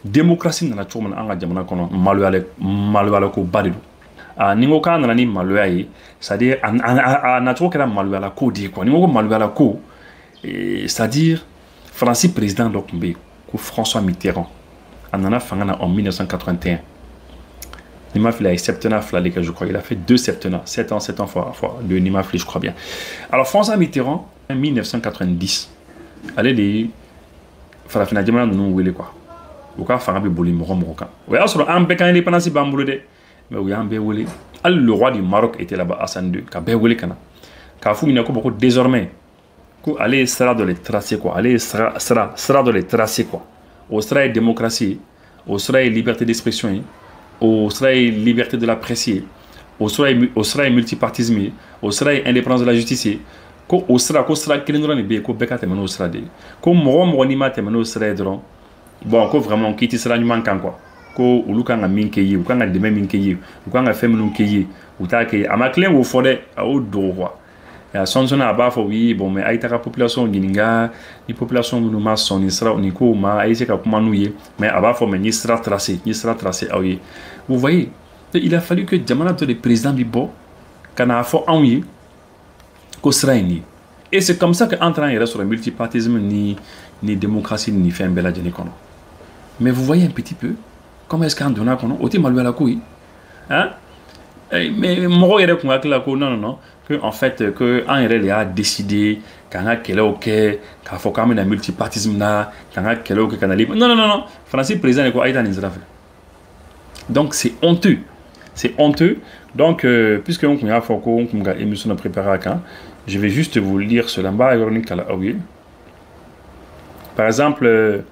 démocratie nana cogo min an ka jamana kɔnɔ maloyala ko ba de don ni ko k'a nana ni maloya ye c'est-à-dire a nacogo kɛra maloyala ko de ye quoi ni ko maloyala ko c'est-à-dire Faransi président dɔ tun bɛ yen ko François Mitterrand a nana fanga na en 1981 ni ma fili a ye septennat fila de kɛ je crois il a fait 2 septennats 7 ans fois 2 ni ma fili je crois bien alors François Mitterrand en 1990 ale de ye farafina jamana ninnu wele quoi u ka fanga bɛ boli mɔgɔ kan o y'a sɔrɔ an bɛɛ ka indépendance b'an bolo dɛ mais u y'an bɛɛ wele hali le roi du Maroc était là-bas Hassan II ka bɛɛ wele ka na k'a f'u ɲɛna ko désormais ko ale ye sira dɔ de tracer quoi ale ye sira dɔ de tracer quoi o sira ye démocratie o sira ye liberté d'expression ye o sira ye liberté de la presse ye o sira ye multipartisme ye o sira ye indépendance de la justice ye ko o sira ko sira kelen dɔrɔn de bɛ yen ko bɛɛ ka tɛmɛ n'o sira de ye ko mɔgɔ n'i ma tɛmɛ n'o sira ye dɔrɔn bon ko vraiment k'i tɛ sira ɲuman kan quoi ko olu kan ka min kɛ ye u kan ka dɛmɛ min kɛ ye u kan ka fɛn minnu kɛ ye u t'a kɛ ye a ma tilen k'o fɔ dɛ a y'o dogo quoi a sɔnsɔnna a b'a fɔ oui bon mais a ye taga population ɲininka ni population minnu ma sɔn nin sira nin kow ma a ye se ka kuma n'u ye mais a b'a fɔ mais n ye sira tracer aw ye vous voyez il a fallu que jamana dɔ de président bi bɔ ka n'a fɔ anw ye ko sira ye nin ye et c'est comme ça que an taara an yɛrɛ sɔrɔ multipartisme ni démocratie ni fɛn bɛɛ lajɛlen kɔnɔ mais vous voyez un petit peu comment est-ce qu'an donna kɔnɔ o tɛ maloyala ko ye hein mais mɔgɔw yɛrɛ kun hakili la ko non que en fait que an yɛrɛ de y'a décidé k'an ka kɛlɛw kɛ k'a fɔ k'an bɛna multipartisme na k'an ka kɛlɛw kɛ ka na non Faransi président de ko a ye taa nin sira fɛ donc c'est honteux donc puisque on kun y'a fɔ ko n kun ka émission dɔ préparer a kan je vais juste vous lire cela n b'a yɔrɔnin kala aw ye par exemple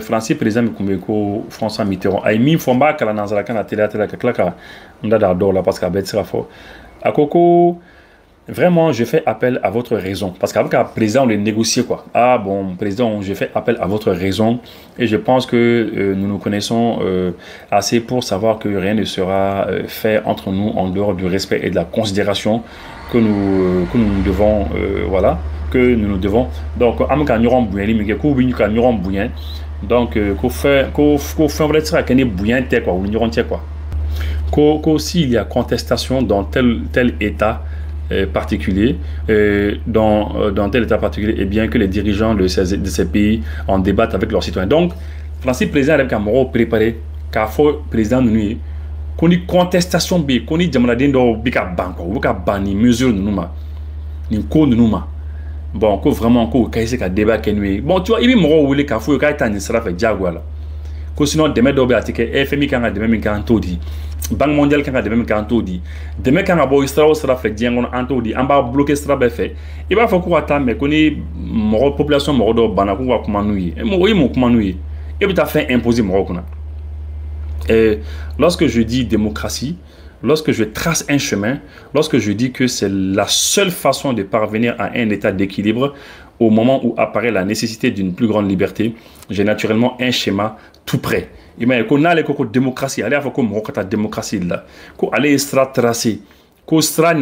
Faransi président min kun bɛ ko François Mitterrand a ye min fɔ n b'a kalan nanzarakan na teliya ka tila ka n da d'a dɔw la parce que a bɛɛ tɛ se ka fɔ a ko vraiment je fais appel à votre raison parce qu'avec un président on les négocier quoi ah bon président je fais appel à votre raison et je pense que nous nous connaissons assez pour savoir que rien ne sera fait entre nous en dehors du respect et de la considération que nous devons voilà que nous devons donc am ka ɲɔgɔn bonyani min kɛ k'u bɛ ka ɲɔgɔn bonya donc ko fɛn wɛrɛ tɛ se ka kɛ ni bonya tɛ quoi u ni ɲɔgɔn cɛ quoi ko s'il y a contestation dans tel état particulier, dans tel état particulier, et bien que les dirigeants de ces pays en débattent avec leurs citoyens. Donc, Francis président avec un mot préparé, car faut président nous qu'on y contestation b, qu'on y jamanaden do bika banko, ou ka bani mesure nous ma, ni ko nous ma. Bon, ko vraiment ko kaise ka débat kenwe. Bon, tu vois, il y a moro wule ka fo ka tani sera fait diagwa là. Ko sinon demain do be atike FMI kan ga demain min kan todi. Banque mondiale kan ka demain min kan todi. Demain kan ga bo sera fait diangon an todi, an ba bloquer sera be fait. Il va faut ko ata me ko ni moro population moro do bana ko kuma nuyi. E mo yi mo kuma nuyi. Et puis ta fait imposer moro kuna. Et lorsque je dis démocratie, lorsque je trace un chemin, lorsque je dis que c'est la seule façon de parvenir à un état d'équilibre, au moment où apparaît la nécessité d'une plus grande liberté, j'ai naturellement un schéma tout prêt. Il m'a dit qu'on a les démocratie, allez avoir comme la démocratie là, qu'on allait sera tracé, qu'on sera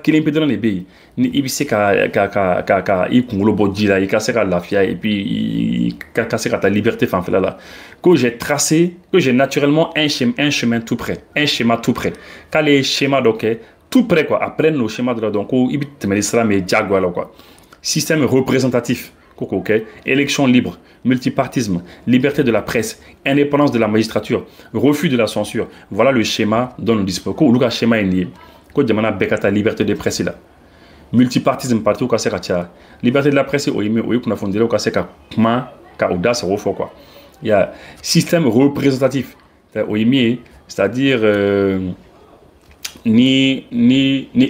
killing dans les pays, ni ibise ka i kungolo bodji là, i ka se ka lafia et puis ka se ka ta liberté fan là. Que j'ai tracé, que j'ai naturellement un chemin tout prêt, un schéma tout prêt. Quand les schémas donc tout prêt quoi, après nos schémas de donc il te sera mais diagwa là quoi. Système représentatif, élection libre, multipartisme, liberté de la presse, indépendance de la magistrature, refus de la censure. Voilà le schéma dont nous disposons. Le schéma est lié. La liberté de presse là. Multipartisme partout où c'est liberté de la presse au yémi au qu'on a fondé au cas quoi. Il y a système représentatif au yémi, c'est-à-dire ni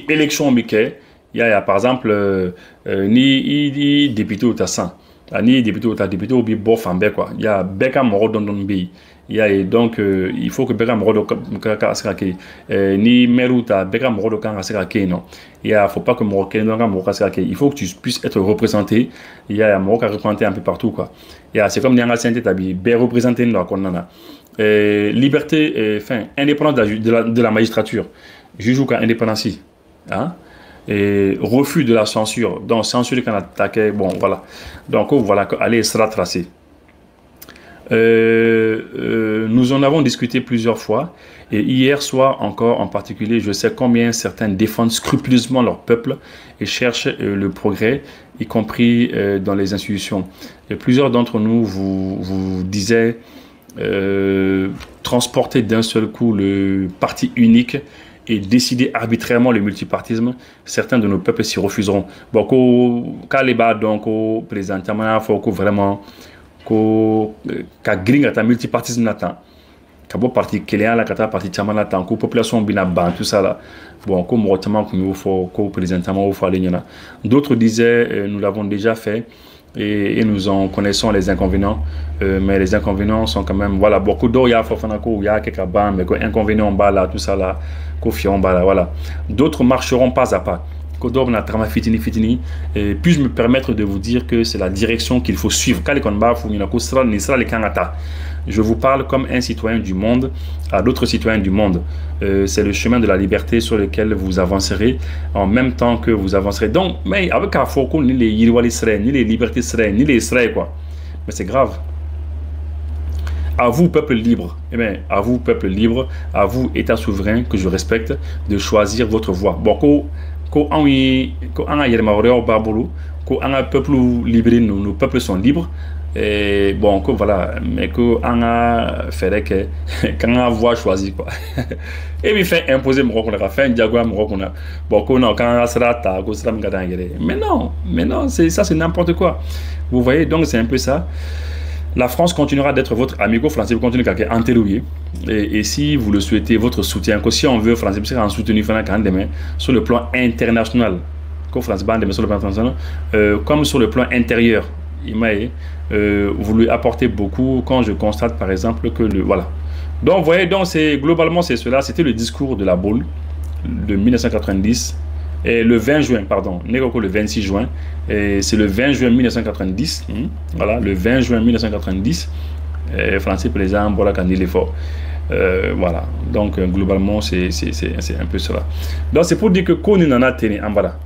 élection miquet. Il y a par exemple ni député ou ta 100 ni député ou ta député ou bi bof en quoi il y a beka moro don bi il y a donc il faut que beka moro ka asaka ni meru ta beka moro kan asaka non il y a faut pas que moro ken don moro asaka il faut que tu puisses être représenté il y a moro ka représenté un peu partout quoi il y a c'est comme nyanga santé tabi be représenté là qu'on en a liberté enfin indépendance de la magistrature juge ou indépendance hein. Et refus de la censure, donc censure qu'on attaquait, bon voilà, donc voilà, allez sera tracé. nous en avons discuté plusieurs fois, et hier soir encore en particulier, je sais combien certains défendent scrupuleusement leur peuple et cherchent le progrès, y compris dans les institutions. Et plusieurs d'entre nous vous disaient transporter d'un seul coup le parti unique et décider arbitrairement le multipartisme. Certains de nos peuples s'y refuseront. Bon, quand les bas donc présentement, il faut vraiment ka gringa ta multipartisme nata ka bo parti kelea la kata parti chamana ta ko population bina ban tout ça là bon comme motement que nous faut ko présentement au faut aller nyana. D'autres disaient nous l'avons déjà fait et nous en connaissons les inconvénients, mais les inconvénients sont quand même voilà beaucoup d'eau, il y a forfanako, il y a quelques ban mais quoi inconvénients en bas là tout ça là kofi en bas là voilà. D'autres marcheront pas à pas. Et puis-je me permettre de vous dire que c'est la direction qu'il faut suivre. Je vous parle comme un citoyen du monde à d'autres citoyens du monde. C'est le chemin de la liberté sur lequel vous avancerez en même temps que vous avancerez. Donc, mais avec Afoko, ni les Yirwali seraient, ni les libertés seraient, ni les Israël, quoi. Mais c'est grave. À vous, peuple libre, eh bien, à vous, peuple libre, à vous, État souverain que je respecte, de choisir votre voie. Bon, ko anga yerma oreo babulu ko anga peuple libéré nos peuples sont libres et bon que voilà mais que anga ferait que quand voix choisie quoi et puis fait imposer mon qu'on a fait un diagramme qu'on a bon qu'on a quand sera ta ko sera mais non c'est ça c'est n'importe quoi vous voyez donc c'est un peu ça. La France continuera d'être votre amigo français, vous continuez à enterrer. Et si vous le souhaitez, votre soutien, que si on veut français, c'est en soutenu sur le plan international, comme sur le plan intérieur, vous lui apportez beaucoup quand je constate par exemple que voilà. Donc vous voyez, donc globalement c'est cela, c'était le discours de la boule de 1990. Et le 20 juin, pardon, le 26 juin, et c'est le 20 juin 1990, voilà, le 20 juin 1990, Français président, voilà, quand il est fort. Voilà, donc globalement, c'est un peu cela. Donc c'est pour dire que Koni Nana Tene Ambala,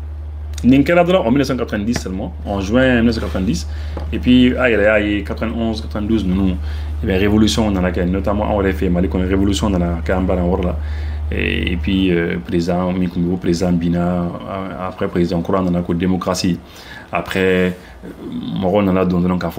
Ninkeradra en 1990 seulement, en juin 1990, et puis, il y a 91, 92, nous, il y a une révolution dans laquelle, notamment en RFM, il y a une révolution dans la Kambara, et puis président Mikumbo, président Bina, après président Kouran dans la démocratie, après Moron dans la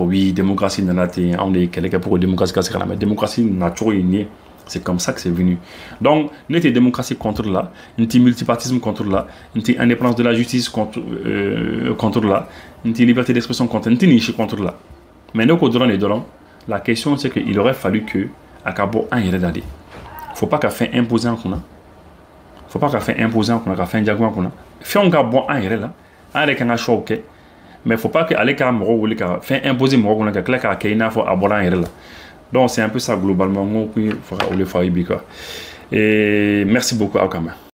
oui démocratie dans la on est quelqu'un pour démocratie mais démocratie naturelle c'est comme ça que c'est venu. Donc notre démocratie contre là, notre multipartisme contre là, notre indépendance de la justice contre là, notre liberté d'expression contre niche contre là. Mais nous la question c'est qu'il aurait fallu que à Cabo un d'aller. Faut pas qu'à faire imposer en qu'on a. Faut pas qu'à faire imposer en qu'on a, qu'à faire un diagramme qu'on a. Fait un gars bon en là, avec un choix ok. Mais faut pas qu'aller qu'à moro ou qu'à faire imposer moro qu'on a qu'à claquer à Kenya faut aborder en là. Donc c'est un peu ça globalement. On peut faire le faire quoi. Et merci beaucoup à Okama.